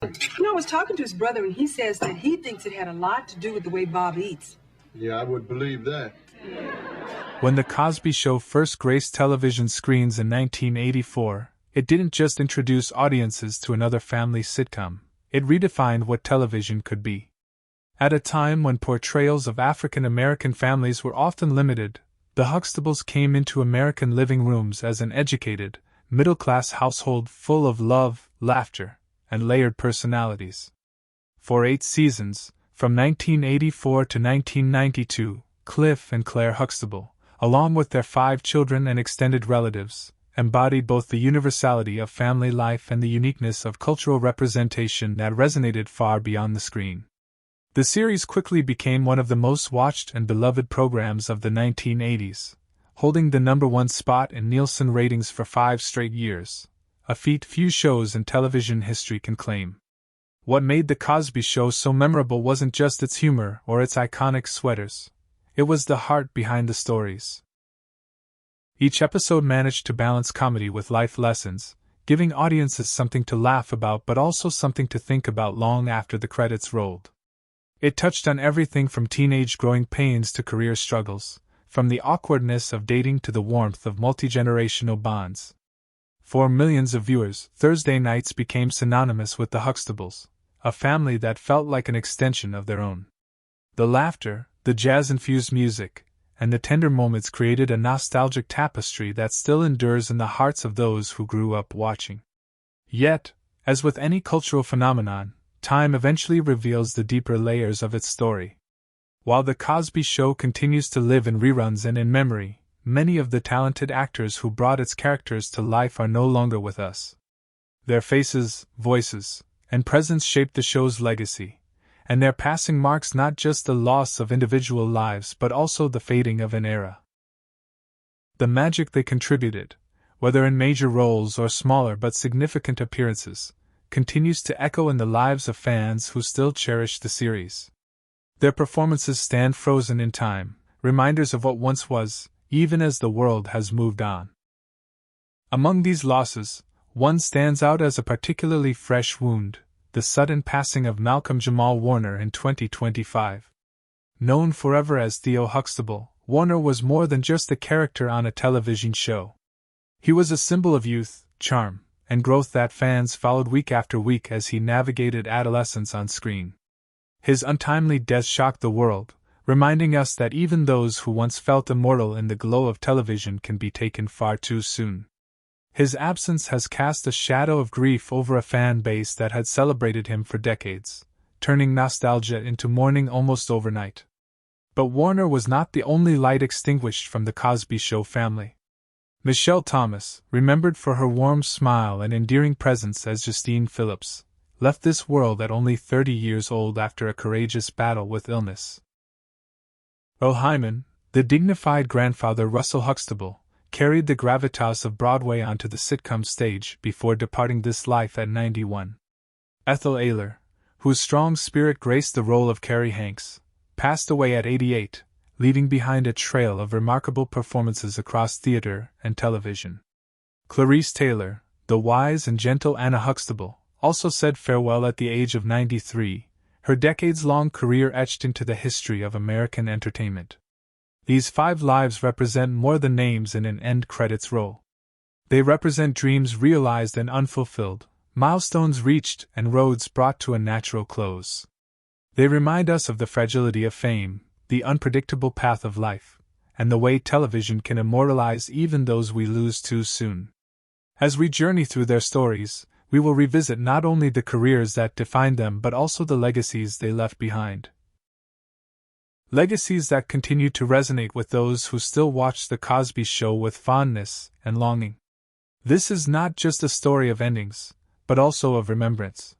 I was talking to his brother, and he says that he thinks it had a lot to do with the way Bob eats. Yeah, I would believe that. When The Cosby Show first graced television screens in 1984, it didn't just introduce audiences to another family sitcom, it redefined what television could be. At a time when portrayals of African American families were often limited, the Huxtables came into American living rooms as an educated, middle-class household full of love, laughter, and layered personalities. For 8 seasons, from 1984 to 1992, Cliff and Claire Huxtable, along with their 5 children and extended relatives, embodied both the universality of family life and the uniqueness of cultural representation that resonated far beyond the screen. The series quickly became one of the most watched and beloved programs of the 1980s, holding the #1 spot in Nielsen ratings for 5 straight years, a feat few shows in television history can claim. What made The Cosby Show so memorable wasn't just its humor or its iconic sweaters. It was the heart behind the stories. Each episode managed to balance comedy with life lessons, giving audiences something to laugh about but also something to think about long after the credits rolled. It touched on everything from teenage growing pains to career struggles, from the awkwardness of dating to the warmth of multi-generational bonds. For millions of viewers, Thursday nights became synonymous with the Huxtables, a family that felt like an extension of their own. The laughter, the jazz-infused music, and the tender moments created a nostalgic tapestry that still endures in the hearts of those who grew up watching. Yet, as with any cultural phenomenon, time eventually reveals the deeper layers of its story. While The Cosby Show continues to live in reruns and in memory, many of the talented actors who brought its characters to life are no longer with us. Their faces, voices, and presence shaped the show's legacy, and their passing marks not just the loss of individual lives but also the fading of an era. The magic they contributed, whether in major roles or smaller but significant appearances, continues to echo in the lives of fans who still cherish the series. Their performances stand frozen in time, reminders of what once was, even as the world has moved on. Among these losses, one stands out as a particularly fresh wound: the sudden passing of Malcolm-Jamal Warner in 2025. Known forever as Theo Huxtable, Warner was more than just a character on a television show. He was a symbol of youth, charm, and growth that fans followed week after week as he navigated adolescence on screen. His untimely death shocked the world, reminding us that even those who once felt immortal in the glow of television can be taken far too soon. His absence has cast a shadow of grief over a fan base that had celebrated him for decades, turning nostalgia into mourning almost overnight. But Warner was not the only light extinguished from the Cosby Show family. Michelle Thomas, remembered for her warm smile and endearing presence as Justine Phillips, left this world at only 30 years old after a courageous battle with illness. Earle Hyman, the dignified grandfather Russell Huxtable, carried the gravitas of Broadway onto the sitcom stage before departing this life at 91. Ethel Ayler, whose strong spirit graced the role of Carrie Hanks, passed away at 88, leaving behind a trail of remarkable performances across theater and television. Clarice Taylor, the wise and gentle Anna Huxtable, also said farewell at the age of 93, her decades-long career etched into the history of American entertainment. These 5 lives represent more than names in an end credits roll. They represent dreams realized and unfulfilled, milestones reached and roads brought to a natural close. They remind us of the fragility of fame, the unpredictable path of life, and the way television can immortalize even those we lose too soon. As we journey through their stories, we will revisit not only the careers that defined them but also the legacies they left behind. Legacies that continue to resonate with those who still watch The Cosby Show with fondness and longing. This is not just a story of endings, but also of remembrance.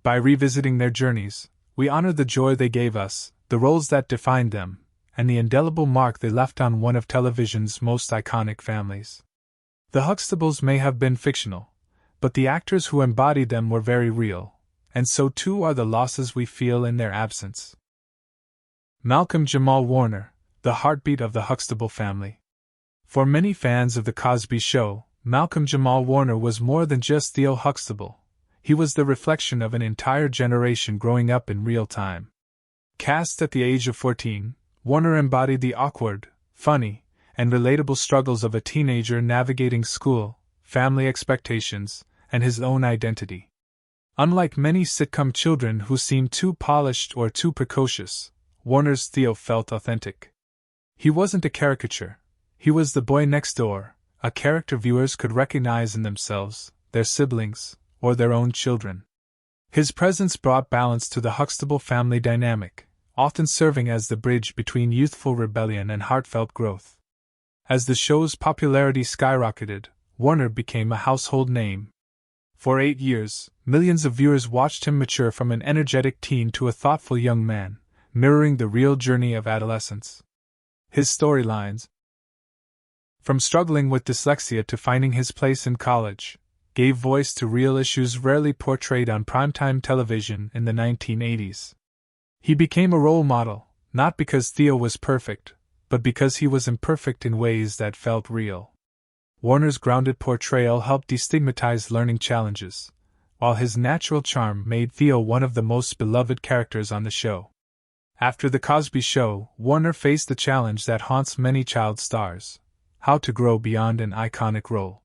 By revisiting their journeys, we honor the joy they gave us, the roles that defined them, and the indelible mark they left on one of television's most iconic families. The Huxtables may have been fictional, but the actors who embodied them were very real, and so too are the losses we feel in their absence. Malcolm-Jamal Warner, the heartbeat of the Huxtable family. For many fans of The Cosby Show, Malcolm-Jamal Warner was more than just Theo Huxtable. He was the reflection of an entire generation growing up in real time. Cast at the age of 14, Warner embodied the awkward, funny, and relatable struggles of a teenager navigating school, family expectations, and his own identity. Unlike many sitcom children who seemed too polished or too precocious, Warner's Theo felt authentic. He wasn't a caricature. He was the boy next door, a character viewers could recognize in themselves, their siblings, or their own children. His presence brought balance to the Huxtable family dynamic, often serving as the bridge between youthful rebellion and heartfelt growth. As the show's popularity skyrocketed, Warner became a household name. For 8 years, millions of viewers watched him mature from an energetic teen to a thoughtful young man, mirroring the real journey of adolescence. His storylines, from struggling with dyslexia to finding his place in college, gave voice to real issues rarely portrayed on primetime television in the 1980s. He became a role model, not because Theo was perfect, but because he was imperfect in ways that felt real. Warner's grounded portrayal helped destigmatize learning challenges, while his natural charm made Theo one of the most beloved characters on the show. After The Cosby Show, Warner faced the challenge that haunts many child stars: how to grow beyond an iconic role.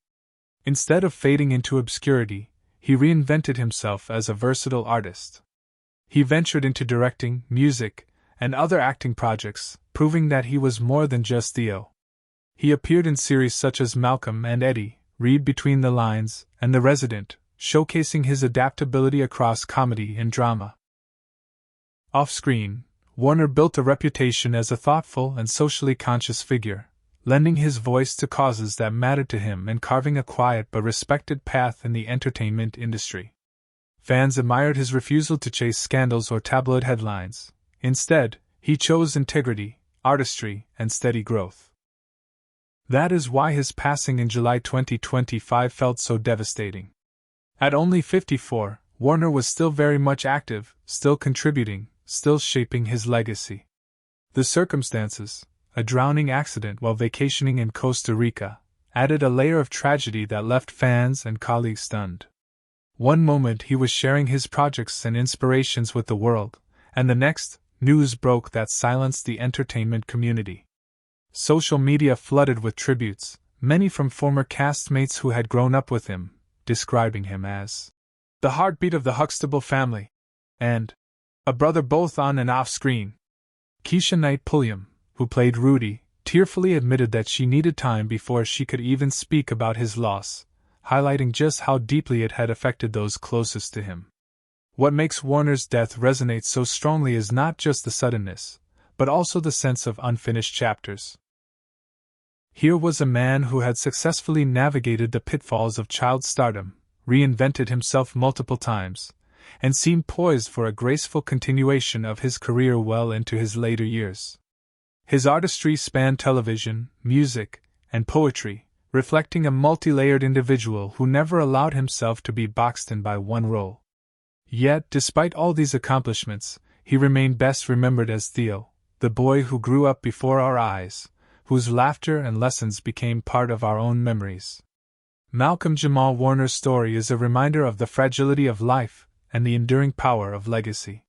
Instead of fading into obscurity, he reinvented himself as a versatile artist. He ventured into directing, music, and other acting projects, proving that he was more than just Theo. He appeared in series such as Malcolm and Eddie, Read Between the Lines, and The Resident, showcasing his adaptability across comedy and drama. Off-screen, Warner built a reputation as a thoughtful and socially conscious figure, lending his voice to causes that mattered to him and carving a quiet but respected path in the entertainment industry. Fans admired his refusal to chase scandals or tabloid headlines. Instead, he chose integrity, artistry, and steady growth. That is why his passing in July 2025 felt so devastating. At only 54, Warner was still very much active, still contributing, still shaping his legacy. The circumstances, a drowning accident while vacationing in Costa Rica, added a layer of tragedy that left fans and colleagues stunned. One moment he was sharing his projects and inspirations with the world, and the next, news broke that silenced the entertainment community. Social media flooded with tributes, many from former castmates who had grown up with him, describing him as the heartbeat of the Huxtable family, and a brother both on and off screen. Keisha Knight Pulliam, who played Rudy, tearfully admitted that she needed time before she could even speak about his loss, highlighting just how deeply it had affected those closest to him. What makes Warner's death resonate so strongly is not just the suddenness, but also the sense of unfinished chapters. Here was a man who had successfully navigated the pitfalls of child stardom, reinvented himself multiple times, and seemed poised for a graceful continuation of his career well into his later years. His artistry spanned television, music, and poetry, reflecting a multi-layered individual who never allowed himself to be boxed in by one role. Yet, despite all these accomplishments, he remained best remembered as Theo, the boy who grew up before our eyes, whose laughter and lessons became part of our own memories. Malcolm-Jamal Warner's story is a reminder of the fragility of life and the enduring power of legacy.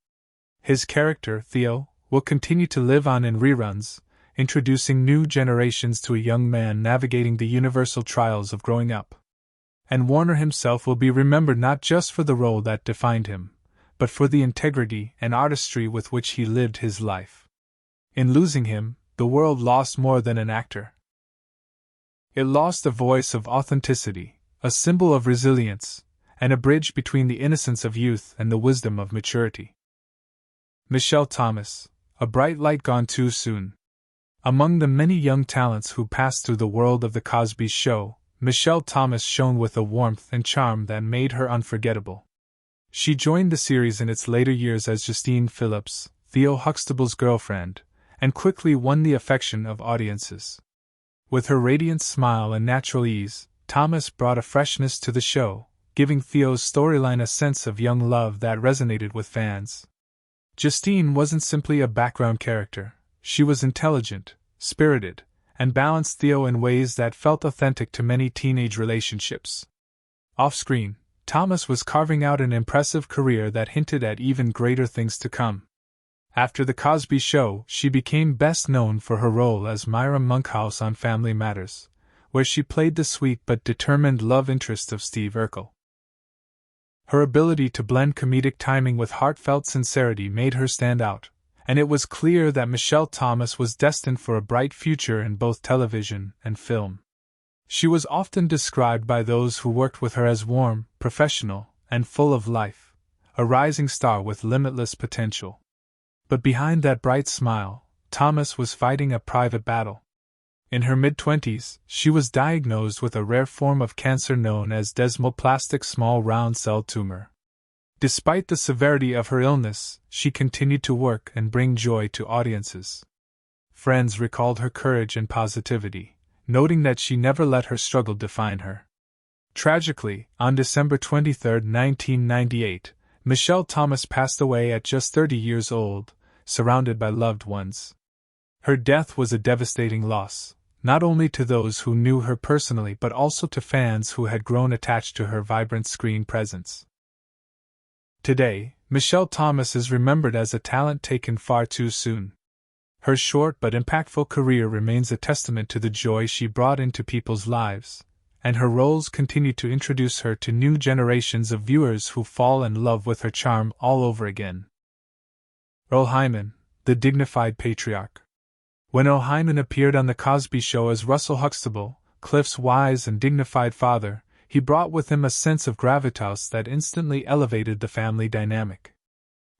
His character, Theo, will continue to live on in reruns, introducing new generations to a young man navigating the universal trials of growing up. And Warner himself will be remembered not just for the role that defined him, but for the integrity and artistry with which he lived his life. In losing him, the world lost more than an actor. It lost a voice of authenticity, a symbol of resilience, and a bridge between the innocence of youth and the wisdom of maturity. Michelle Thomas, a bright light gone too soon. Among the many young talents who passed through the world of The Cosby Show, Michelle Thomas shone with a warmth and charm that made her unforgettable. She joined the series in its later years as Justine Phillips, Theo Huxtable's girlfriend, and quickly won the affection of audiences. With her radiant smile and natural ease, Thomas brought a freshness to the show, giving Theo's storyline a sense of young love that resonated with fans. Justine wasn't simply a background character, she was intelligent, spirited, and balanced Theo in ways that felt authentic to many teenage relationships. Off-screen, Thomas was carving out an impressive career that hinted at even greater things to come. After The Cosby Show, she became best known for her role as Myra Monkhouse on Family Matters, where she played the sweet but determined love interest of Steve Urkel. Her ability to blend comedic timing with heartfelt sincerity made her stand out, and it was clear that Michelle Thomas was destined for a bright future in both television and film. She was often described by those who worked with her as warm, professional, and full of life, a rising star with limitless potential. But behind that bright smile, Thomas was fighting a private battle. In her mid-20s, she was diagnosed with a rare form of cancer known as desmoplastic small round cell tumor. Despite the severity of her illness, she continued to work and bring joy to audiences. Friends recalled her courage and positivity, noting that she never let her struggle define her. Tragically, on December 23, 1998, Michelle Thomas passed away at just 30 years old, surrounded by loved ones. Her death was a devastating loss, not only to those who knew her personally but also to fans who had grown attached to her vibrant screen presence. Today, Michelle Thomas is remembered as a talent taken far too soon. Her short but impactful career remains a testament to the joy she brought into people's lives, and her roles continue to introduce her to new generations of viewers who fall in love with her charm all over again. Earle Hyman, the dignified patriarch. When Earle Hyman appeared on The Cosby Show as Russell Huxtable, Cliff's wise and dignified father, he brought with him a sense of gravitas that instantly elevated the family dynamic.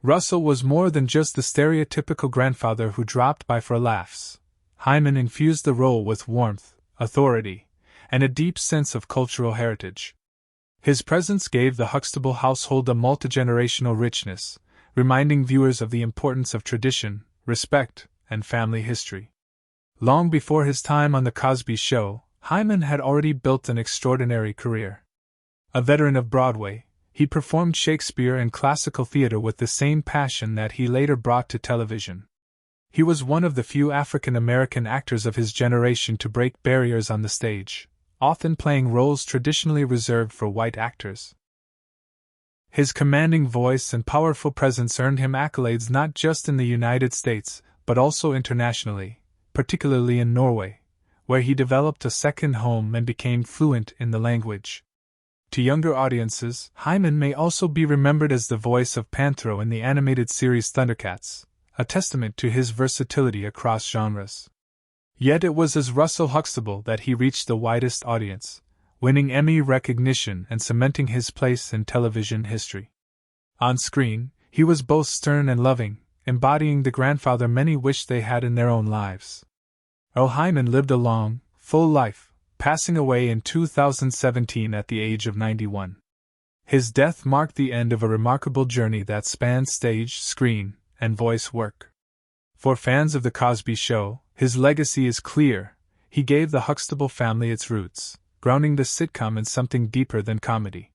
Russell was more than just the stereotypical grandfather who dropped by for laughs. Hyman infused the role with warmth, authority, and a deep sense of cultural heritage. His presence gave the Huxtable household a multi-generational richness, reminding viewers of the importance of tradition, respect, and family history. Long before his time on The Cosby Show, Hyman had already built an extraordinary career. A veteran of Broadway, he performed Shakespeare and classical theater with the same passion that he later brought to television. He was one of the few African American actors of his generation to break barriers on the stage, often playing roles traditionally reserved for white actors. His commanding voice and powerful presence earned him accolades not just in the United States, but also internationally, particularly in Norway, where he developed a second home and became fluent in the language. To younger audiences, Hyman may also be remembered as the voice of Panthro in the animated series Thundercats, a testament to his versatility across genres. Yet it was as Russell Huxtable that he reached the widest audience, winning Emmy recognition and cementing his place in television history. On screen, he was both stern and loving, embodying the grandfather many wished they had in their own lives. Earle Hyman lived a long, full life, passing away in 2017 at the age of 91. His death marked the end of a remarkable journey that spanned stage, screen, and voice work. For fans of The Cosby Show, his legacy is clear. He gave the Huxtable family its roots, grounding the sitcom in something deeper than comedy.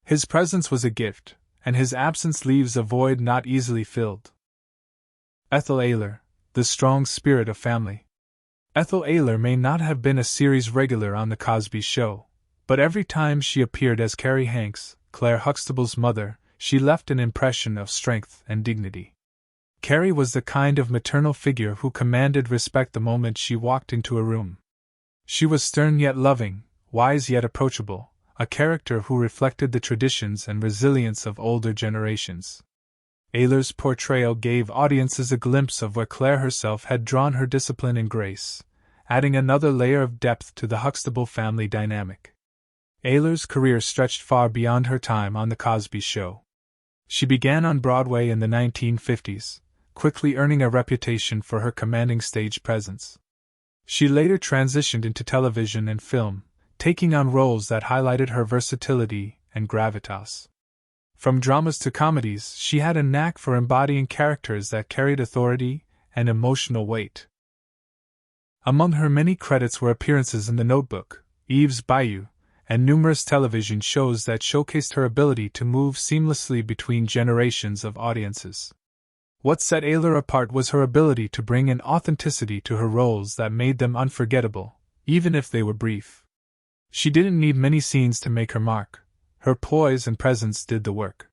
His presence was a gift, and his absence leaves a void not easily filled. Ethel Ayler, the strong spirit of family. Ethel Ayler may not have been a series regular on The Cosby Show, but every time she appeared as Carrie Hanks, Claire Huxtable's mother, she left an impression of strength and dignity. Carrie was the kind of maternal figure who commanded respect the moment she walked into a room. She was stern yet loving, wise yet approachable, a character who reflected the traditions and resilience of older generations. Ayler's portrayal gave audiences a glimpse of where Claire herself had drawn her discipline and grace, adding another layer of depth to the Huxtable family dynamic. Ayler's career stretched far beyond her time on The Cosby Show. She began on Broadway in the 1950s, quickly earning a reputation for her commanding stage presence. She later transitioned into television and film, taking on roles that highlighted her versatility and gravitas. From dramas to comedies, she had a knack for embodying characters that carried authority and emotional weight. Among her many credits were appearances in The Notebook, Eve's Bayou, and numerous television shows that showcased her ability to move seamlessly between generations of audiences. What set Ayler apart was her ability to bring an authenticity to her roles that made them unforgettable, even if they were brief. She didn't need many scenes to make her mark. Her poise and presence did the work.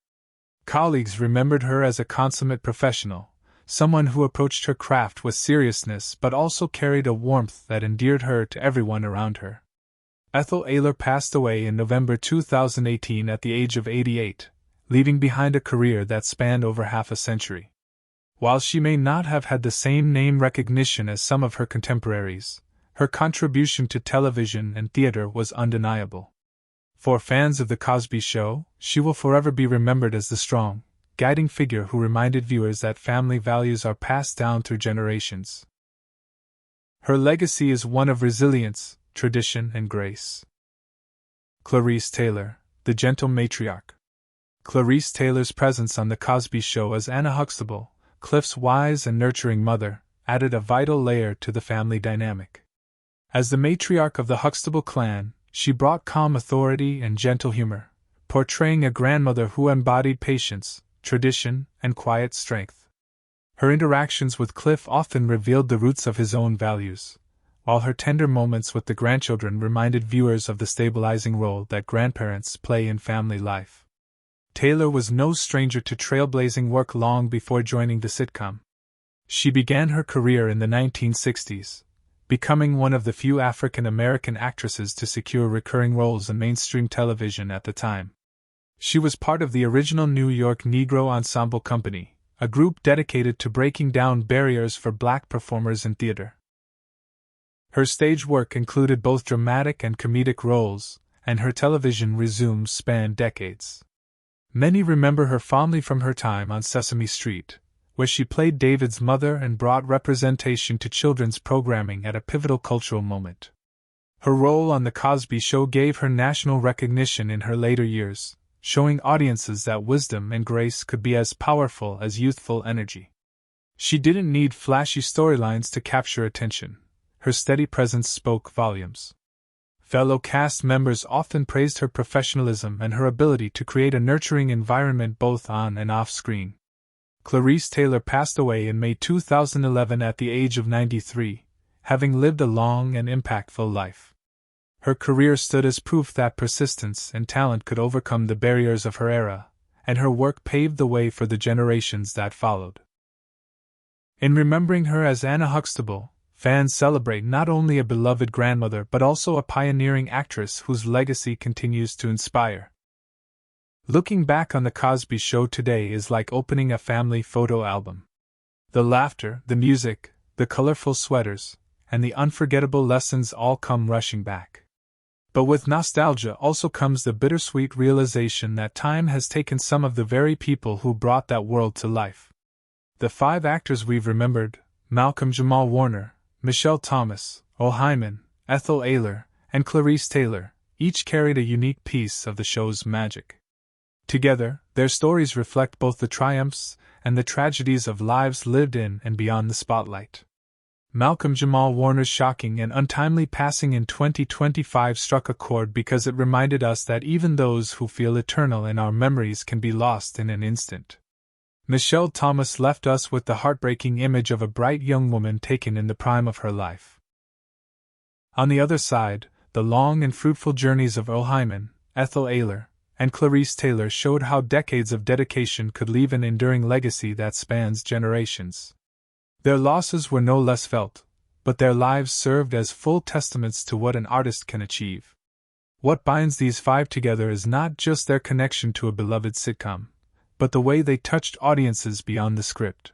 Colleagues remembered her as a consummate professional, someone who approached her craft with seriousness but also carried a warmth that endeared her to everyone around her. Ethel Ayler passed away in November 2018 at the age of 88, leaving behind a career that spanned over half a century. While she may not have had the same name recognition as some of her contemporaries, her contribution to television and theater was undeniable. For fans of The Cosby Show, she will forever be remembered as the strong, guiding figure who reminded viewers that family values are passed down through generations. Her legacy is one of resilience, tradition, and grace. Clarice Taylor, the gentle matriarch. Clarice Taylor's presence on The Cosby Show as Anna Huxtable, Cliff's wise and nurturing mother, added a vital layer to the family dynamic. As the matriarch of the Huxtable clan, she brought calm authority and gentle humor, portraying a grandmother who embodied patience, tradition, and quiet strength. Her interactions with Cliff often revealed the roots of his own values, while her tender moments with the grandchildren reminded viewers of the stabilizing role that grandparents play in family life. Taylor was no stranger to trailblazing work long before joining the sitcom. She began her career in the 1960s, becoming one of the few African American actresses to secure recurring roles in mainstream television at the time. She was part of the original New York Negro Ensemble Company, a group dedicated to breaking down barriers for black performers in theater. Her stage work included both dramatic and comedic roles, and her television resumes spanned decades. Many remember her fondly from her time on Sesame Street, where she played David's mother and brought representation to children's programming at a pivotal cultural moment. Her role on The Cosby Show gave her national recognition in her later years, showing audiences that wisdom and grace could be as powerful as youthful energy. She didn't need flashy storylines to capture attention. Her steady presence spoke volumes. Fellow cast members often praised her professionalism and her ability to create a nurturing environment both on and off screen. Clarice Taylor passed away in May 2011 at the age of 93, having lived a long and impactful life. Her career stood as proof that persistence and talent could overcome the barriers of her era, and her work paved the way for the generations that followed. In remembering her as Anna Huxtable, fans celebrate not only a beloved grandmother but also a pioneering actress whose legacy continues to inspire. Looking back on The Cosby Show today is like opening a family photo album. The laughter, the music, the colorful sweaters, and the unforgettable lessons all come rushing back. But with nostalgia also comes the bittersweet realization that time has taken some of the very people who brought that world to life. The 5 actors we've remembered, Malcolm-Jamal Warner, Michelle Thomas, Earle Hyman, Ethel Ayler, and Clarice Taylor, each carried a unique piece of the show's magic. Together, their stories reflect both the triumphs and the tragedies of lives lived in and beyond the spotlight. Malcolm-Jamal Warner's shocking and untimely passing in 2025 struck a chord because it reminded us that even those who feel eternal in our memories can be lost in an instant. Michelle Thomas left us with the heartbreaking image of a bright young woman taken in the prime of her life. On the other side, the long and fruitful journeys of Earle Hyman, Ethel Ayler, and Clarice Taylor showed how decades of dedication could leave an enduring legacy that spans generations. Their losses were no less felt, but their lives served as full testaments to what an artist can achieve. What binds these 5 together is not just their connection to a beloved sitcom, but the way they touched audiences beyond the script.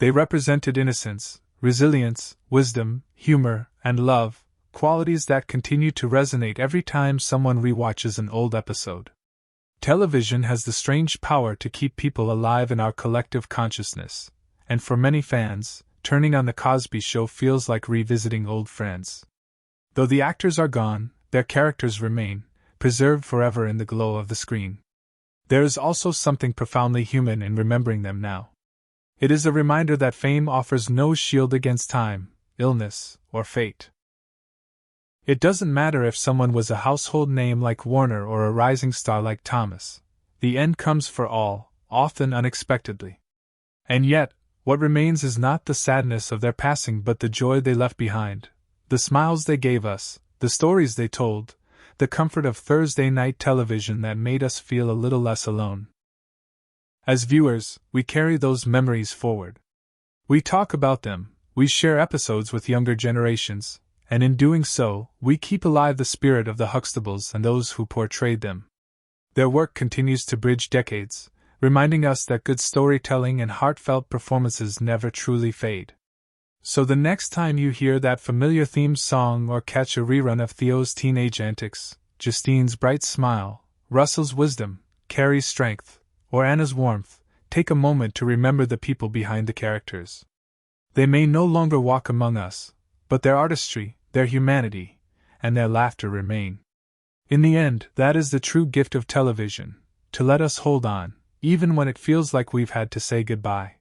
They represented innocence, resilience, wisdom, humor, and love, qualities that continue to resonate every time someone rewatches an old episode. Television has the strange power to keep people alive in our collective consciousness, and for many fans, turning on The Cosby Show feels like revisiting old friends. Though the actors are gone, their characters remain, preserved forever in the glow of the screen. There is also something profoundly human in remembering them now. It is a reminder that fame offers no shield against time, illness, or fate. It doesn't matter if someone was a household name like Warner or a rising star like Thomas. The end comes for all, often unexpectedly. And yet, what remains is not the sadness of their passing but the joy they left behind, the smiles they gave us, the stories they told, the comfort of Thursday night television that made us feel a little less alone. As viewers, we carry those memories forward. We talk about them, we share episodes with younger generations, and in doing so, we keep alive the spirit of the Huxtables and those who portrayed them. Their work continues to bridge decades, reminding us that good storytelling and heartfelt performances never truly fade. So the next time you hear that familiar theme song or catch a rerun of Theo's teenage antics, Justine's bright smile, Russell's wisdom, Carrie's strength, or Anna's warmth, take a moment to remember the people behind the characters. They may no longer walk among us, but their artistry, their humanity, and their laughter remain. In the end, that is the true gift of television, to let us hold on, even when it feels like we've had to say goodbye.